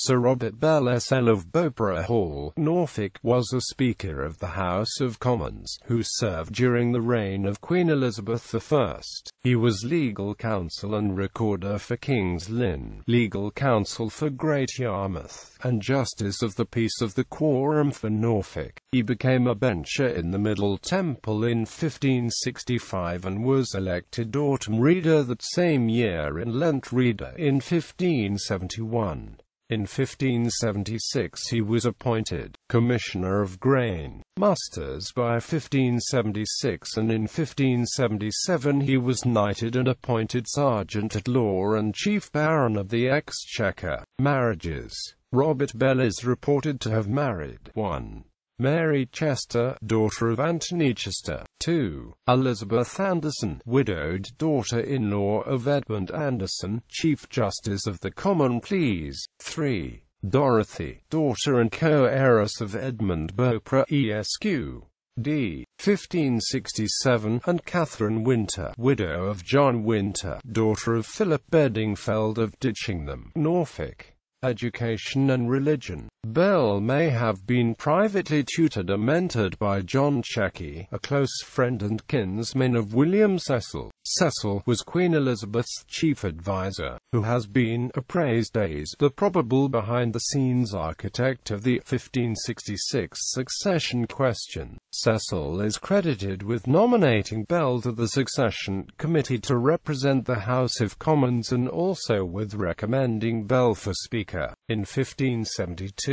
Sir Robert Bell SL of Beaupre Hall, Norfolk, was a Speaker of the House of Commons, who served during the reign of Queen Elizabeth I. He was legal counsel and recorder for King's Lynn, legal counsel for Great Yarmouth, and Justice of the Peace of the Quorum for Norfolk. He became a bencher in the Middle Temple in 1565 and was elected Autumn Reader that same year and Lent Reader in 1571. In 1576 he was appointed Commissioner of Grain Musters by 1576, and in 1577 he was knighted and appointed Serjeant-at-Law and Chief Baron of the Exchequer. Marriages. Robert Bell is reported to have married 1. Mary Chester, daughter of Anthony Chester. 2. Elizabeth Anderson, widowed daughter-in-law of Edmund Anderson, Chief Justice of the Common Pleas. 3. Dorothy, daughter and co-heiress of Edmund Beaupre, Esq. d. 1567, and Catherine Winter, widow of John Winter, daughter of Philip Bedingfeld of Ditchingham, Norfolk. Education and religion. Bell may have been privately tutored and mentored by John Exchequer, a close friend and kinsman of William Cecil. Cecil was Queen Elizabeth's chief advisor, who has been appraised as the probable behind-the-scenes architect of the 1566 succession question. Cecil is credited with nominating Bell to the Succession Committee to represent the House of Commons and also with recommending Bell for Speaker. In 1572,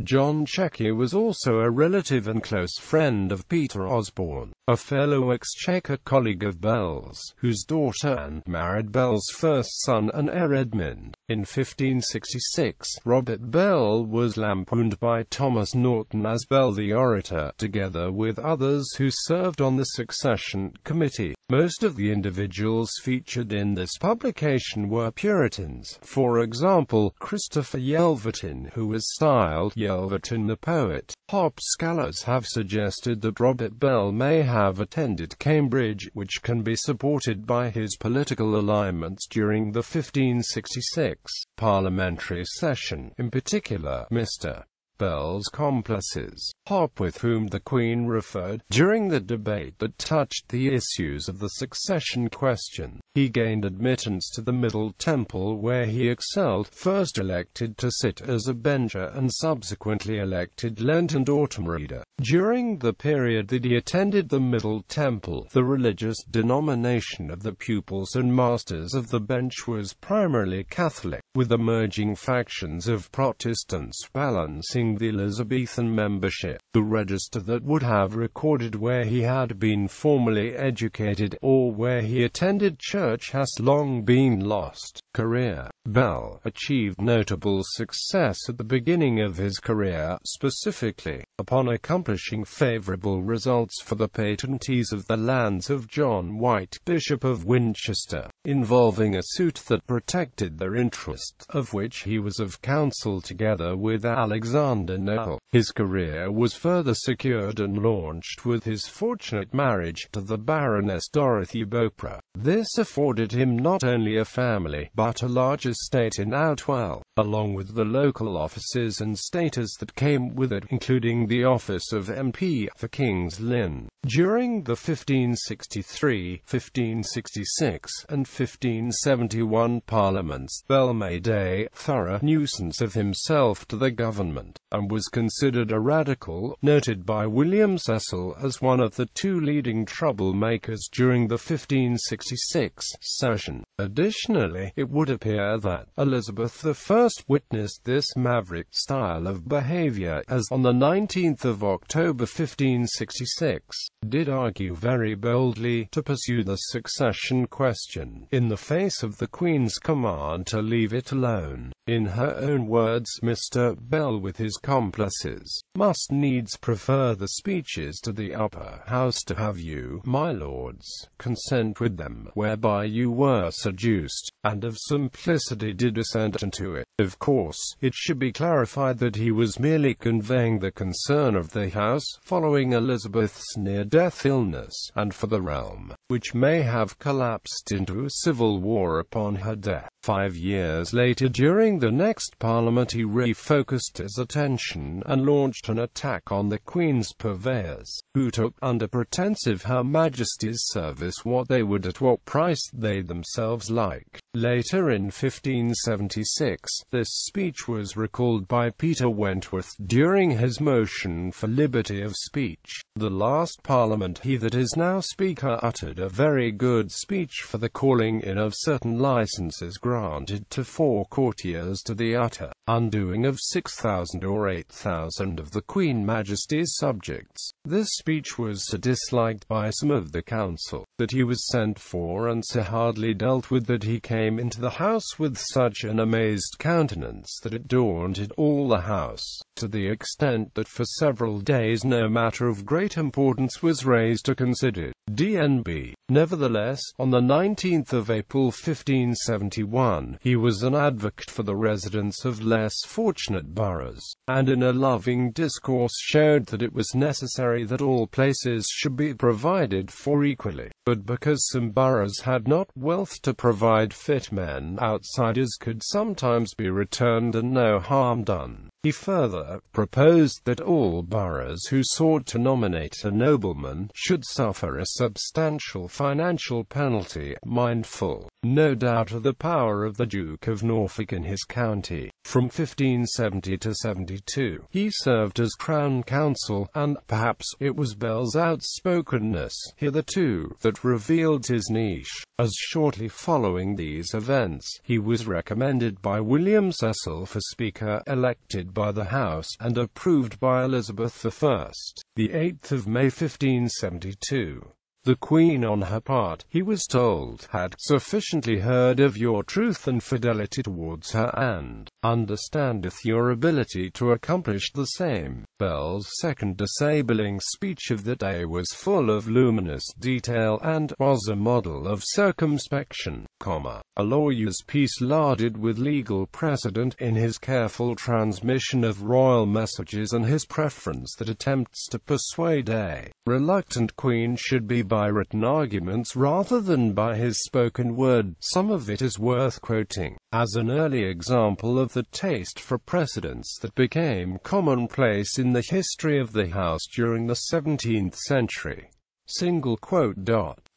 John Exchequer was also a relative and close friend of Peter Osborne, a fellow Exchequer colleague of Bell's, whose daughter Anne married Bell's first son and heir Edmund. In 1566, Robert Bell was lampooned by Thomas Norton as Bell the Orator, together with others who served on the Succession Committee. Most of the individuals featured in this publication were Puritans. For example, Christopher Yelverton, who was styled Yelverton the Poet. Hop scholars have suggested that Robert Bell may have attended Cambridge, which can be supported by his political alignments during the 1566 parliamentary session, in particular, Mr. Bell's complices, Hop, with whom the Queen referred during the debate that touched the issues of the succession question. He gained admittance to the Middle Temple, where he excelled, first elected to sit as a bencher and subsequently elected Lent and Autumn Reader. During the period that he attended the Middle Temple, the religious denomination of the pupils and masters of the bench was primarily Catholic, with emerging factions of Protestants balancing the Elizabethan membership. The register that would have recorded where he had been formally educated, or where he attended church, has long been lost. Career. Bell achieved notable success at the beginning of his career, specifically, upon accomplishing favourable results for the patentees of the lands of John White, Bishop of Winchester, involving a suit that protected their interests, of which he was of counsel together with Alexander Noel. His career was further secured and launched with his fortunate marriage to the Baroness Dorothy Beaupre. This afforded him not only a family, but a large estate in Outwell, along with the local offices and status that came with it, including the office of MP for King's Lynn. During the 1563, 1566, and 1571 parliaments, Bell made a thorough nuisance of himself to the government, and was considered a radical, noted by William Cecil as one of the two leading troublemakers during the 1566 session. Additionally, it would appear that Elizabeth I witnessed this maverick style of behavior as, on the 19th of October 1566, did argue very boldly to pursue the succession question, in the face of the Queen's command to leave it alone. In her own words, Mr. Bell with his complices must needs prefer the speeches to the upper house to have you, my lords, consent with them, whereby you were seduced, and of simplicity did assent unto it. Of course, it should be clarified that he was merely conveying the concern of the House, following Elizabeth's near-death illness, and for the realm, which may have collapsed into a civil war upon her death. 5 years later, during the next Parliament, he refocused his attention and launched an attack on the Queen's purveyors, who took under pretence of Her Majesty's service what they would at what price they themselves liked. Later in 1576, this speech was recalled by Peter Wentworth during his motion for liberty of speech. The last Parliament he that is now Speaker uttered a very good speech for the calling in of certain licenses granted to 4 courtiers to the utter undoing of 6,000 or 8,000 of the Queen Majesty's subjects. This speech was so disliked by some of the council that he was sent for, and so hardly dealt with that he came into the House with such an amazed countenance that it daunted all the House, to the extent that for several days no matter of great importance was raised or considered. DNB. Nevertheless, on the 19th of April 1571, he was an advocate for the residents of less fortunate boroughs, and in a loving discourse showed that it was necessary that all places should be provided for equally. But because some boroughs had not wealth to provide fit men, outsiders could sometimes be returned and no harm done. He further proposed that all boroughs who sought to nominate a nobleman should suffer a substantial financial penalty, mindful, no doubt, of the power of the Duke of Norfolk in his county. From 1570 to 72, he served as Crown Counsel, and perhaps it was Bell's outspokenness hitherto that revealed his niche, as shortly following these events, he was recommended by William Cecil for Speaker, elected by the House, and approved by Elizabeth I. The 8th of May 1572. The Queen, on her part, he was told, had sufficiently heard of your truth and fidelity towards her, and understandeth your ability to accomplish the same. Bell's second disabling speech of the day was full of luminous detail, and was a model of circumspection, a lawyer's piece larded with legal precedent in his careful transmission of royal messages, and his preference that attempts to persuade a reluctant queen should be by written arguments rather than by his spoken word. Some of it is worth quoting, as an early example of the taste for precedents that became commonplace in the history of the House during the 17th century.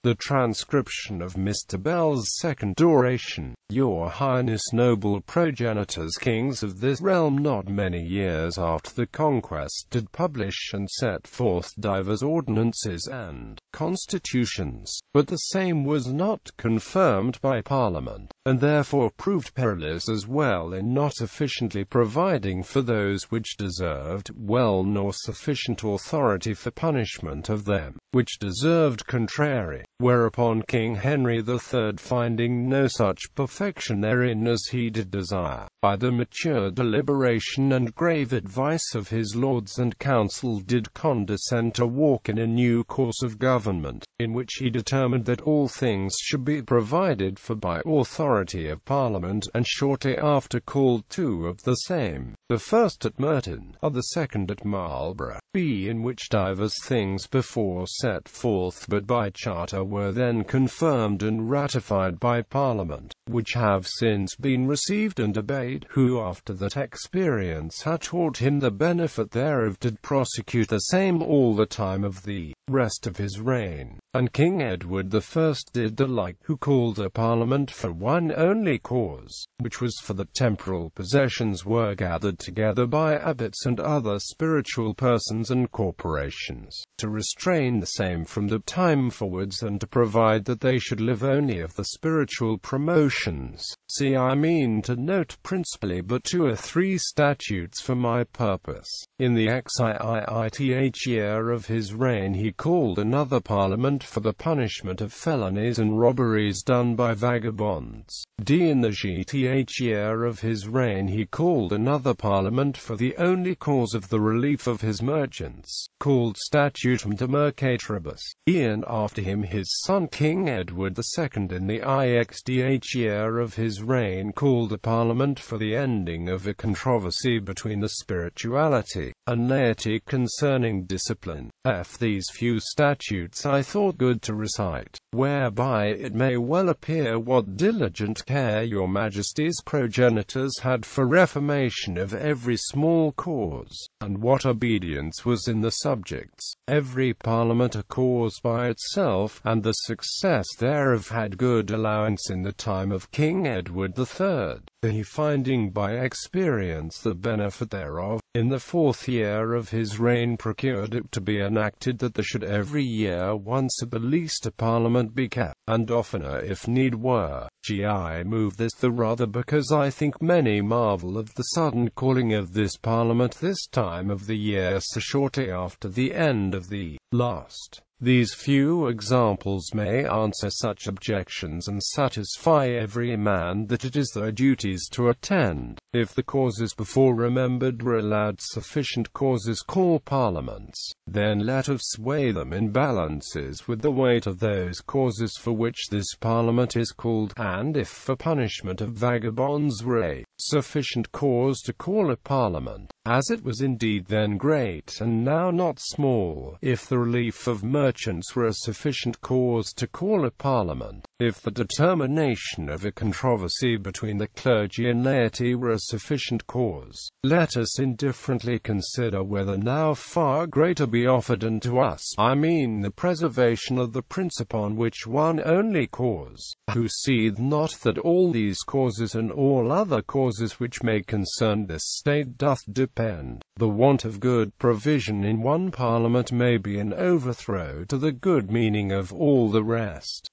The transcription of Mr. Bell's second oration. Your Highness, noble progenitors, kings of this realm, not many years after the conquest, did publish and set forth divers ordinances and constitutions, but the same was not confirmed by Parliament, and therefore proved perilous as well in not efficiently providing for those which deserved well, nor sufficient authority for punishment of them which deserved contrary. Whereupon King Henry III, finding no such perfection therein as he did desire, by the mature deliberation and grave advice of his lords and council, did condescend to walk in a new course of government, in which he determined that all things should be provided for by authority of Parliament, and shortly after called two of the same, the first at Merton, and the second at Marlborough, in which divers things before set forth but by charter were then confirmed and ratified by Parliament, which have since been received and obeyed, who after that experience had taught him the benefit thereof did prosecute the same all the time of the rest of his reign. And King Edward I did the like, who called a Parliament for one only cause, which was for the temporal possessions were gathered together by abbots and other spiritual persons and corporations, to restrain the same from the time forwards, and to provide that they should live only of the spiritual promotions. See, I mean to note principally but 2 or 3 statutes for my purpose. In the XIIth year of his reign he called another Parliament for the punishment of felonies and robberies done by vagabonds. In the GTH year of his reign he called another Parliament for the only cause of the relief of his merchants, called Statutum de Mercatoribus. And after him his son King Edward II in the IXDH year of his reign called a Parliament for the ending of a controversy between the spirituality and laity concerning discipline. These few statutes I thought not good to recite, whereby it may well appear what diligent care your Majesty's progenitors had for reformation of every small cause, and what obedience was in the subjects, every parliament a cause by itself, and the success thereof had good allowance in the time of King Edward III, he finding by experience the benefit thereof, in the 4th year of his reign procured it to be enacted that there should every year once at the least a parliament be kept, and oftener if need were. I move this the rather because I think many marvel of the sudden calling of this parliament this time of the year so shortly after the end of the last. These few examples may answer such objections and satisfy every man that it is their duties to attend. If the causes before remembered were allowed sufficient causes call parliaments, then let us weigh them in balances with the weight of those causes for which this parliament is called, and if for punishment of vagabonds were a sufficient cause to call a parliament, as it was indeed then great and now not small, if the relief of merchants were a sufficient cause to call a parliament, if the determination of a controversy between the clergy and laity were a sufficient cause, let us indifferently consider whether now far greater be offered unto us, I mean the preservation of the prince upon which one only cause, who seeth not that all these causes and all other causes which may concern this state doth depend. The want of good provision in one parliament may be an overthrow to the good meaning of all the rest.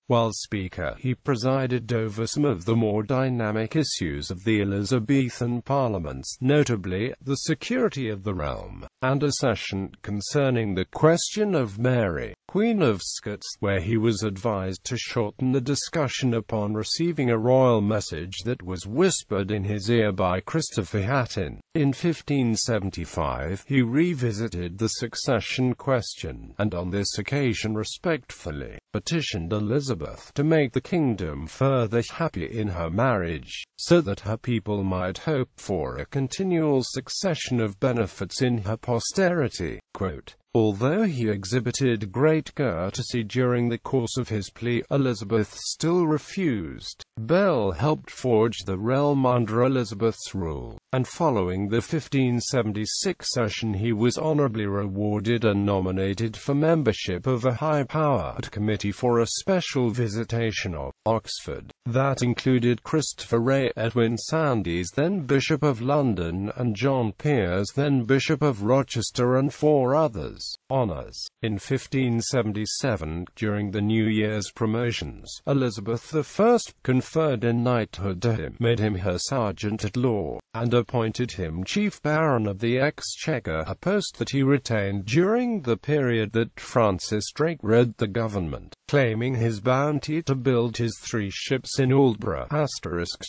While Speaker, he presided over some of the more dynamic issues of the Elizabethan parliaments, notably, the security of the realm, and a session concerning the question of Mary, Queen of Scots, where he was advised to shorten the discussion upon receiving a royal message that was whispered in his ear by Christopher Hatton. In 1575, he revisited the succession question, and on this occasion respectfully petitioned Elizabeth to make the kingdom further happy in her marriage, so that her people might hope for a continual succession of benefits in her posterity. Quote, although he exhibited great courtesy during the course of his plea, Elizabeth still refused. Bell helped forge the realm under Elizabeth's rule, and following the 1576 session he was honorably rewarded and nominated for membership of a high-powered committee for a special visitation of Oxford. That included Christopher Ray, Edwin Sandys, then Bishop of London, and John Piers, then Bishop of Rochester, and 4 others. Honours. In 1577, during the New Year's promotions, Elizabeth I conferred a knighthood to him, made him her Serjeant-at-Law, and appointed him Chief Baron of the Exchequer, a post that he retained during the period that Francis Drake read the government, claiming his bounty to build his 3 ships in Aldborough,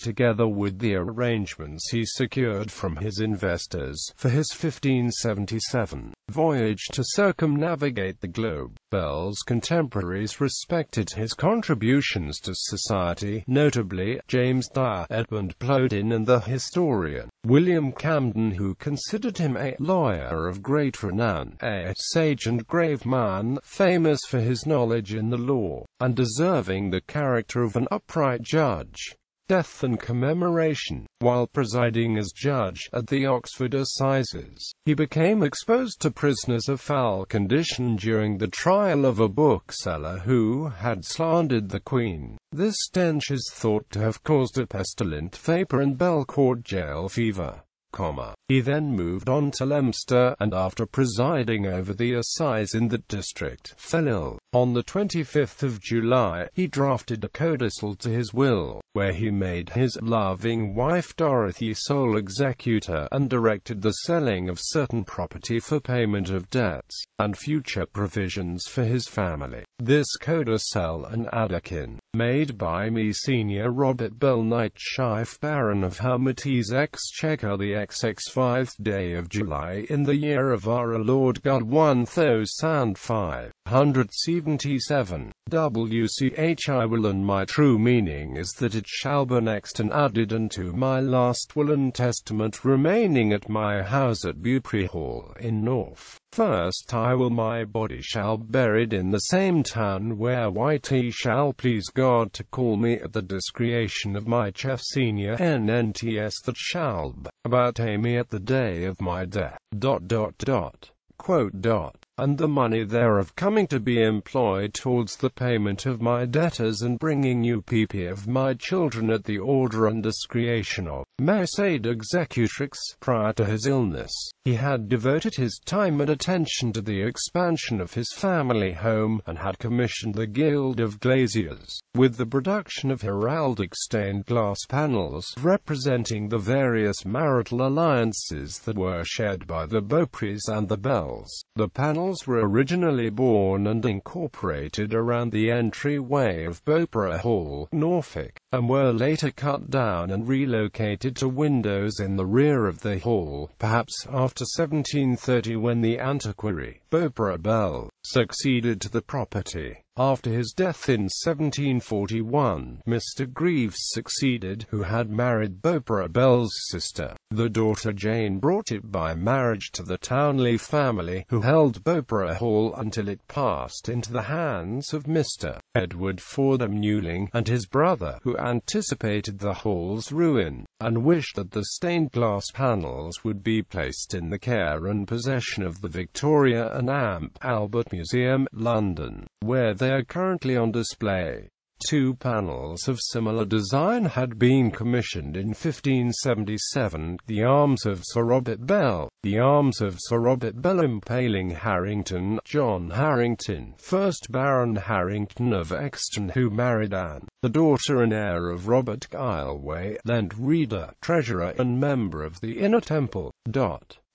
together with the arrangements he secured from his investors for his 1577 voyage to circumnavigate the globe. Bell's contemporaries respected his contributions to society, notably James Dyer, Edmund Plodin, and the historian William Camden, who considered him a lawyer of great renown, a sage and grave man, famous for his knowledge in the law, and deserving the character of an upright judge. Death and commemoration. While presiding as judge at the Oxford Assizes, he became exposed to prisoners of foul condition during the trial of a bookseller who had slandered the Queen. This stench is thought to have caused a pestilent vapor and Bell caught jail fever. He then moved on to Leominster, and after presiding over the assize in that district, fell ill. On the 25th of July, he drafted a codicil to his will, where he made his loving wife Dorothy sole executor, and directed the selling of certain property for payment of debts, and future provisions for his family. This codicil and adequin, made by me Senior Robert Bell, Knight, Chief Baron of Hermitage, Exchequer, the XX5th day of July, in the year of our Lord God 1005, 177. WCHI will, and my true meaning is that it shall be next and added unto my last will and testament remaining at my house at Beaupre Hall in North. First I will my body shall buried in the same town where He shall please God to call me at the discretion of my chief senior NNTS that shall be about me at the day of my death. And the money thereof coming to be employed towards the payment of my debtors and bringing UPP of my children at the order and discretion of said executrix. Prior to his illness, he had devoted his time and attention to the expansion of his family home, and had commissioned the Guild of Glaziers with the production of heraldic stained glass panels representing the various marital alliances that were shared by the Beaupres and the Bells. The panels were originally borne and incorporated around the entryway of Beaupre Hall, Norfolk, and were later cut down and relocated to windows in the rear of the hall, perhaps after 1730, when the antiquary, Beaupre Bell, succeeded to the property. After his death in 1741, Mr. Greaves succeeded, who had married Beaupre Bell's sister, the daughter Jane, brought it by marriage to the Townley family, who held Beaupre Hall until it passed into the hands of Mr. Edward Fordham Newling, and his brother, who anticipated the hall's ruin, and wished that the stained glass panels would be placed in the care and possession of the Victoria and Albert Museum, London, where they are currently on display. Two panels of similar design had been commissioned in 1577, the arms of Sir Robert Bell, the arms of Sir Robert Bell impaling Harrington, John Harrington, 1st Baron Harrington of Exton, who married Anne, the daughter and heir of Robert Gileway, Lent Reader, treasurer and member of the Inner Temple.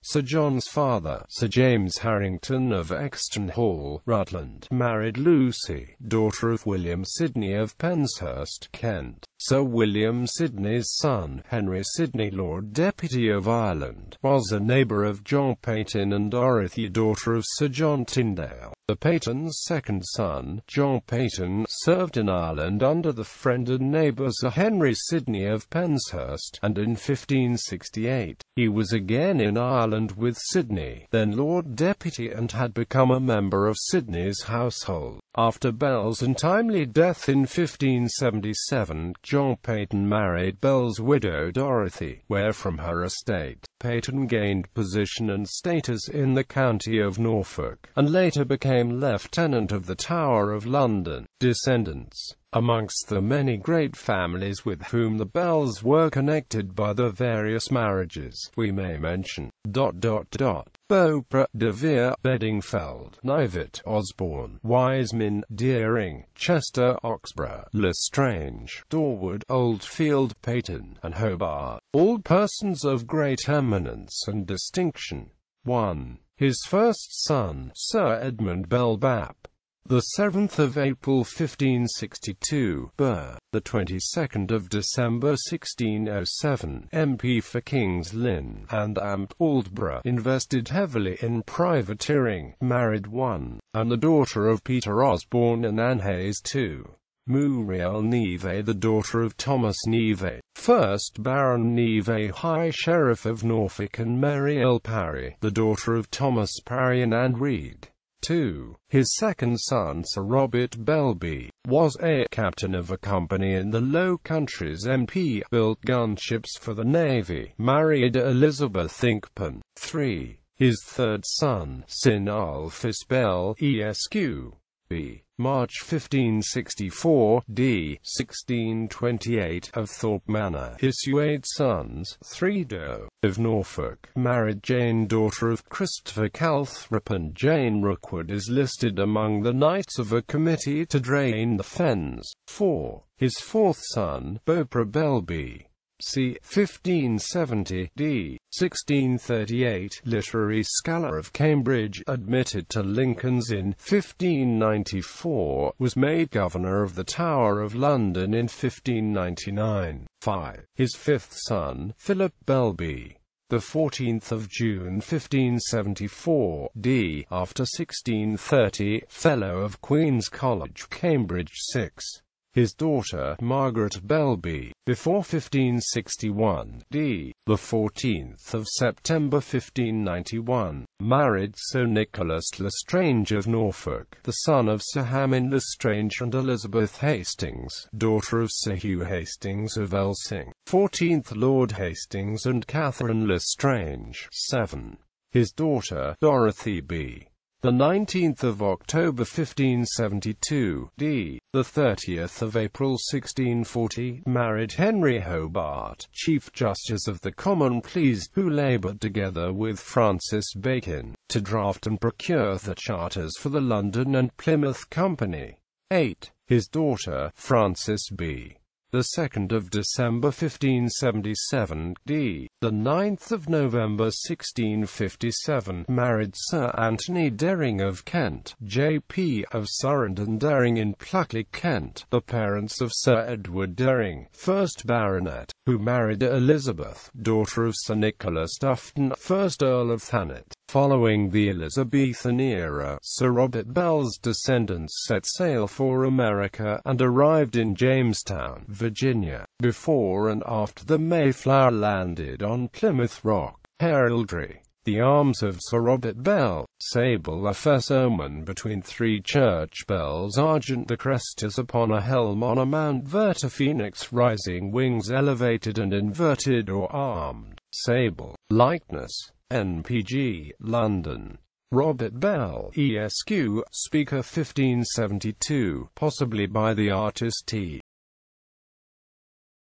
Sir John's father, Sir James Harrington of Exton Hall, Rutland, married Lucy, daughter of William Sidney of Penshurst, Kent. Sir William Sidney's son, Henry Sidney, Lord Deputy of Ireland, was a neighbour of John Peyton and Dorothy, daughter of Sir John Tyndale. The Peyton's second son, John Peyton, served in Ireland under the friend and neighbour Sir Henry Sidney of Penshurst, and in 1568, he was again in Ireland with Sidney, then Lord Deputy, and had become a member of Sidney's household. After Bell's untimely death in 1577, John Peyton married Bell's widow Dorothy, where from her estate, Peyton gained position and status in the county of Norfolk, and later became Lieutenant of the Tower of London. Descendants. Amongst the many great families with whom the Bells were connected by the various marriages, we may mention Beaupre, De Vere, Bedingfeld, Knivet, Osborne, Wiseman, Deering, Chester, Oxborough, Lestrange, Dorwood, Oldfield, Peyton, and Hobart, all persons of great eminence and distinction. 1. His first son, Sir Edmund Bell Bap, the 7th of April 1562, Burr, the 22nd of December 1607, MP for King's Lynn and Amt Aldborough, invested heavily in privateering, married one, and the daughter of Peter Osborne and Anne Hayes 2. Muriel Neve, the daughter of Thomas Neve, 1st Baron Neve, High Sheriff of Norfolk, and Mary L. Parry, the daughter of Thomas Parry and Anne Reed. 2. His second son, Sir Robert Belby, was a captain of a company in the Low Countries. MP built gunships for the Navy, married Elizabeth Inkpen. 3. His third son, Sinulphus Bell, Esq. B. March 1564, d. 1628, of Thorpe Manor, issue 8 sons, 3 Doe, of Norfolk, married Jane, daughter of Christopher Calthrop, and Jane Rookwood is listed among the knights of a committee to drain the fens. 4. His fourth son, Beaupre Belby, c. 1570, d. 1638, literary scholar of Cambridge, admitted to Lincoln's Inn 1594, was made Governor of the Tower of London in 1599. 5. His fifth son, Philip Belby, the 14th of June 1574, d. after 1630, Fellow of Queen's College, Cambridge 6. His daughter, Margaret Belby, before 1561, d. the 14th of September 1591, married Sir Nicholas Lestrange of Norfolk, the son of Sir Hamon Lestrange and Elizabeth Hastings, daughter of Sir Hugh Hastings of Elsing, 14th Lord Hastings, and Catherine Lestrange, 7. His daughter, Dorothy B. the 19th of October 1572, d. the 30th of April 1640, married Henry Hobart, Chief Justice of the Common Pleas, who laboured together with Francis Bacon, to draft and procure the charters for the London and Plymouth Company. 8. His daughter, Frances B. the 2nd of December 1577, d. the 9th of November 1657, married Sir Anthony Dering of Kent, J.P. of Surrenden Dering in Pluckley, Kent, the parents of Sir Edward Dering, 1st Baronet, who married Elizabeth, daughter of Sir Nicholas Tufton, 1st Earl of Thanet. Following the Elizabethan era, Sir Robert Bell's descendants set sail for America, and arrived in Jamestown, Virginia, before and after the Mayflower landed on Plymouth Rock. Heraldry. The arms of Sir Robert Bell, sable Ephes omen between three church bells, argent the crest is upon a helm on a mount vert, a phoenix rising, wings elevated and inverted or armed, sable, likeness. NPG, London. Robert Bell, Esq., Speaker 1572, possibly by the artist T.